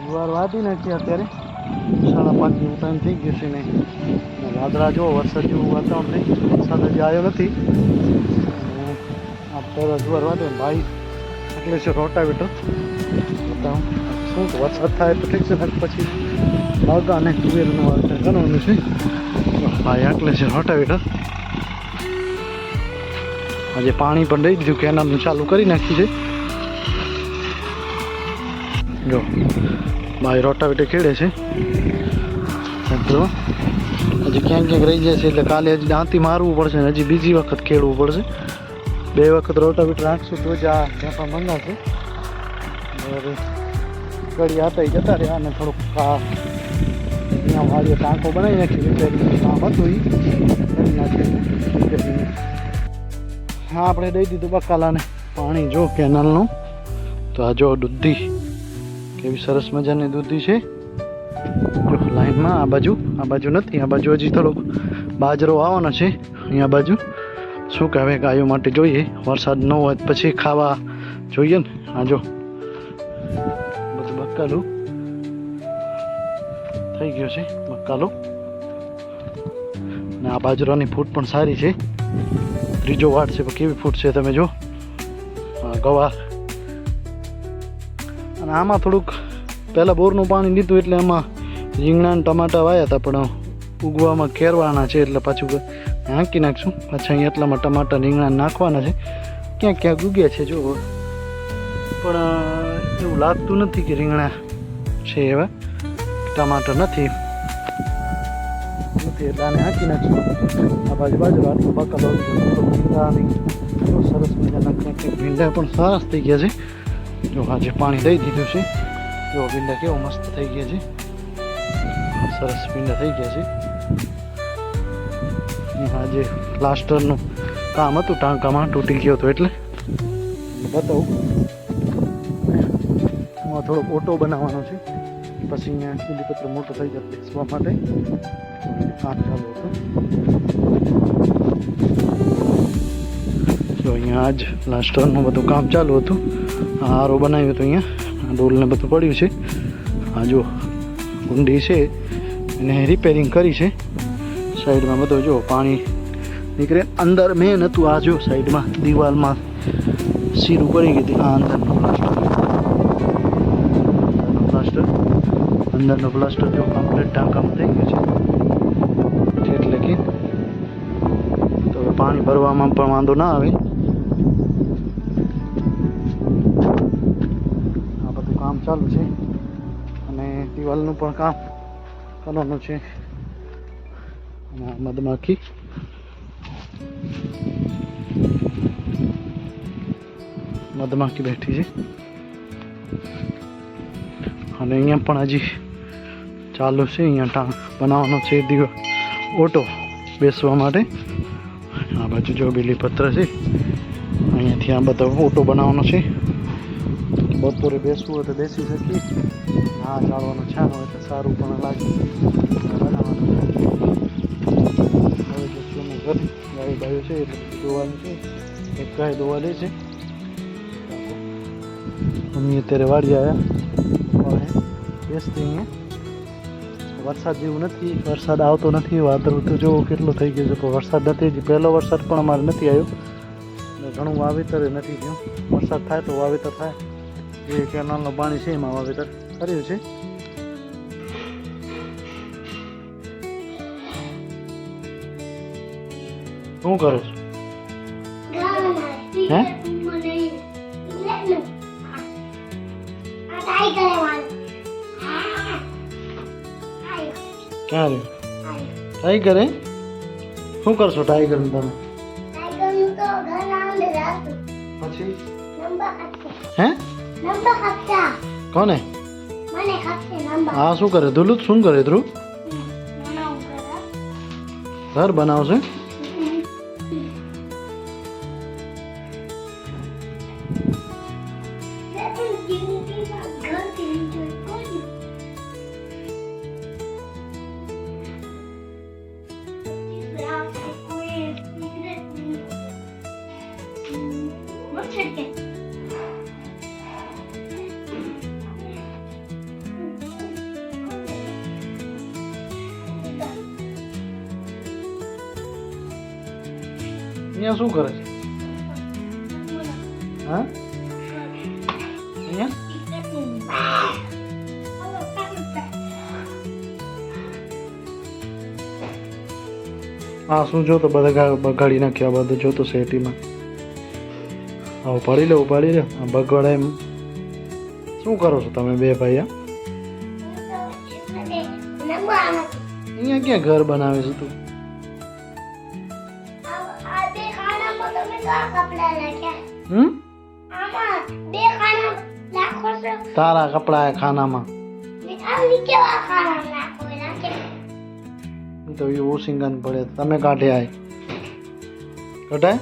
જુવાર વાટી નાખી અત્યારે 5:30 જેવું ટાઈમ થઈ ગયો છે ને વાદળા જો વરસાદ જેવું વાતાવરણ થઈ ગયું. વરસાદ હજી આવ્યો નથી. આ પહેલાં જુવાર વાટે ભાઈ એટલે છે રોટાવેટર બતાવું શું વરસાદ થાય તો ઠીક છે ને પછી બાગા અને તુવેરનું વાવેતર કરવાનું છે. ભાઈ એટલે છે રોટાવેટર. આજે પાણી પણ દઈ દીધું કેનાલનું ચાલુ કરી નાખ્યું છે. જો ભાઈ રોટાવેટર ખેડે છે. હજી ક્યાંક રહી જાય છે એટલે કાલે હજી દાંતી મારવું પડશે ને હજી બીજી વખત ખેડવું પડશે. 2 વખત રોટાવેટર રાખશું તો જ આ પણ મંગાશે. કડી આતા જતા રહ્યા અને થોડુંક અહીંયા વાડીએ ટાંકો બનાવી નાખી રિપેરિંગનું કામ હતું એ કરી નાખ્યું. હા આપણે દઈ દીધું બકાલાને પાણી જો કેનાલનું. તો આ જો દૂધી કેવી સરસ મજાની દૂધી છે જો લાઈનમાં. આ બાજુ નથી, આ બાજુ હજી થોડોક બાજરો આવવાનો છે. અહીંયા બાજુ શું કહેવાય ગાયો માટે જોઈએ. વરસાદ ન હોય પછી ખાવા જોઈએ ને. આ જો બધું બકાલું થઈ ગયો છે બકાલું. ને આ બાજરાની ફૂટ પણ સારી છે. ત્રીજો વાટ છે પણ કેવી ફૂટ છે તમે જો. ગવાર અને આમાં થોડુંક પહેલાં બોરનું પાણી લીધું એટલે આમાં રીંગણા અને ટમાટા વાયા હતા પણ ઉગવામાં કેરવાના છે એટલે પાછું હાંકી નાખશું. પાછા અહીં એટલામાં ટમાટા રીંગણા નાખવાના છે. ક્યાંક ક્યાંક ઉગ્યા છે જો પણ એવું લાગતું નથી કે રીંગણા છે એવા. ટમાટર નથી એટલે આને હાંકી નાખશું. આ બાજુ આટલું બકાલો ભીંડા સરસ મજાના ક્યાંક ભીંડા પણ સરસ થઈ ગયા છે. જો આજે પાણી દઈ દીધું છે. જો ભીંડા કેવો મસ્ત થઈ ગયા છે. સરસ ભીંડા થઈ ગયા છે. આજે પ્લાસ્ટરનું કામ હતું ટાંકામાં તૂટી ગયો હતો એટલે બતાવું. થોડોક ઓટો બનાવવાનો છે પછી અહીંયા ખીલીપત્ર મોટો થઈ જતો બેસવા માટે કામ ચાલુ હતું. તો અહીંયા આજ પ્લાસ્ટરનું બધું કામ ચાલુ હતું. આરો બનાવ્યો હતો અહીંયા ડોલને બધું પડ્યું છે. આ જો કુંડી છે એને રિપેરિંગ કરી છે. સાઈડમાં બધું જો પાણી નીકળે. અંદર મેન હતું આ જો સાઈડમાં દિવાલમાં સીરું પડી ગઈ હતી. આ અંદરનું પ્લાસ્ટર જો કમ્પ્લીટ ટાંકામાં થઈ ગયું છે એટલે કે તો પાણી ભરવામાં પણ વાંધો ના આવે. આ બધું કામ ચાલુ છે અને દિવાલનું પણ કામ કરવાનું છે. મધમાખી બેઠી છે અને અહીંયા પણ હજી ચાલુ છે. અહીંયા ટાંક બનાવવાનો છે ઓટો બેસવા માટે. આ બાજુ જો બીલીપત્ર છે અહીંયાથી આ બધો ઓટો બનાવવાનો છે. બપોરે બેસવું હોય તો બેસી શકીએ. હા ચાલવાનું છાન હોય તો સારું પણ લાગે બનાવવાનું. હવે જશું ઘર ગાય બાયો છે એટલે દોવાનું છે. એક ગાય દોવા લે છે. અમે અત્યારે વાડી આવ્યા બેસતી અહીંયા. વરસાદ જેવું નથી, વરસાદ આવતો નથી. વાદળું તો જો કેટલો થઈ ગયો છે પણ વરસાદ નથી. હજી પહેલો વરસાદ પણ અમારે નથી આવ્યો અને ઘણું વાવેતર નથી થયું. વરસાદ થાય તો વાવેતર થાય. જે કેનાલનું પાણી છે એમાં વાવેતર કર્યું છે. શું કરો છો? હે ક્યાં રે ટાઈગર? હે શું કરશો ટાઈગર તમે? પછી હે કોને? હા શું કરે ધ્રુવ? શું કરે ધ્રુવ? ઘર બનાવશે. અહીંયા શું કરે છે? હા અહીંયા હા શું જો તો બધા બગાડી નાખ્યા બધું જો તો શેટીમાં. હા ઉપાડી લે આ બગડ એમ. શું કરો છો તમે બે ભાઈ? અહીંયા ક્યાં ઘર બનાવે છે તું? તારા કપડા ખાનામાં તો એ ઓસિંગન પડે તમે કાઢે આય કઢાય.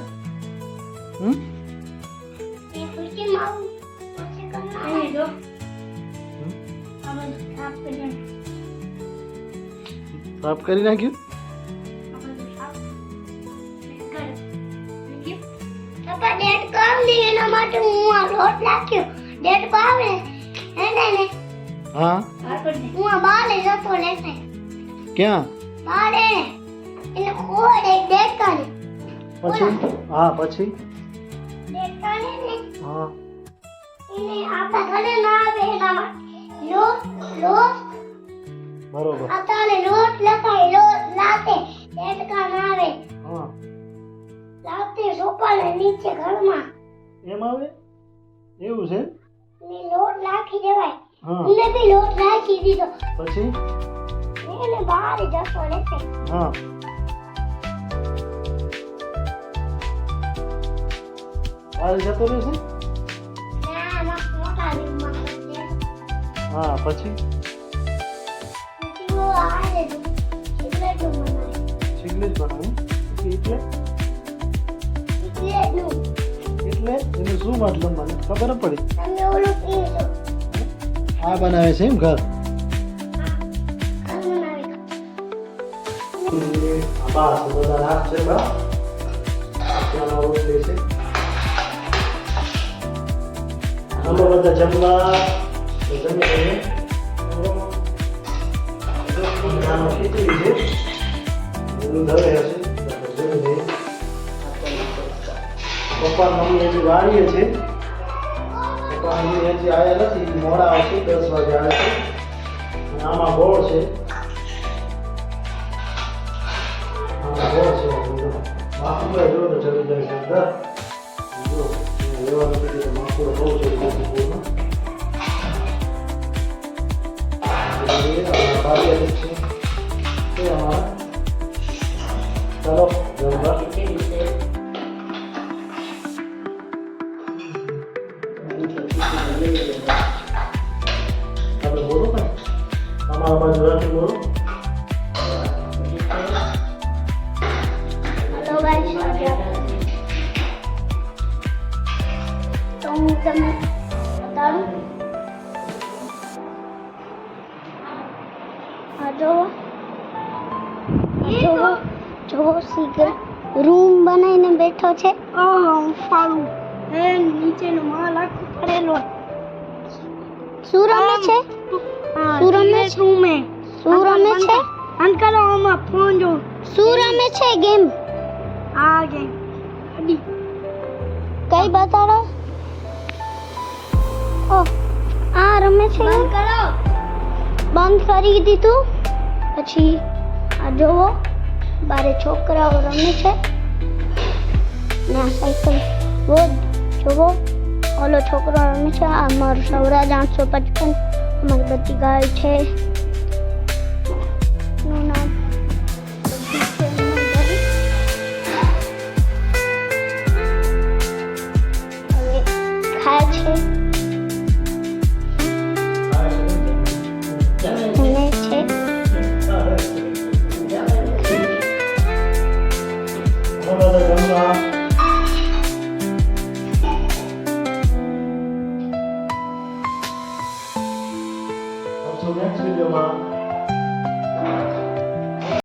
સાફ કરી નાખ્યું. હા ક્યાં પછી? હા પછી હા બરોબર. એમ આવે એવું છે. લોટ નાખી દેવાય. હા લોટ નાખી દીધો પછી એને બહાર જતો રહેશે. હા બહાર જતો રહેશે. હા પછી સિગરેટ બનાવું એટલે એનું શું મતલબ મને ખબર પડી. આ બનાવે છે એમ ઘર. બસ બધા રાત છે બા રોટલી છે. અમે બધા જમવા જમી લઈએ. ખીચડી છે બધું ધરે હશે જમી લઈએ. પપ્પા મમ્મી હજી વાળીએ છે. પપ્પા મમ્મી હજી આવ્યા નથી, મોડા આવશે 10 વાગે આવે છે. આમાં ગોળ છે. માખુડા જો તો ચડી જાય છે અંદર. જો લેવાનું કીધું તો માખુડા બહુ છે માખુડમાં. ચાલો જમવા. આપણે બોલો ને અમારા બાજુ રાતે બોલો. તો હું તમને બતાડું. જો શીઘ્ર રૂમ બનાવીને બેઠો છે. નીચેનો માલ આખો પડેલો. શું રમે છે? શું રમે છે? અંકલ આમાં ફોન જો. શું રમે છે? ગેમ. આ ગેમ કઈ બતાડો. ઓ આ રમે છે. બંધ કરો. બંધ કરી દીધું. પછી આ જોવો બારે છોકરાઓ રમે છે ને આ સાયકલ રોજ જોવો ઓલો છોકરો રમે છે. આ મારું સૌરાજ 855 અમારી બધી ગાય છે.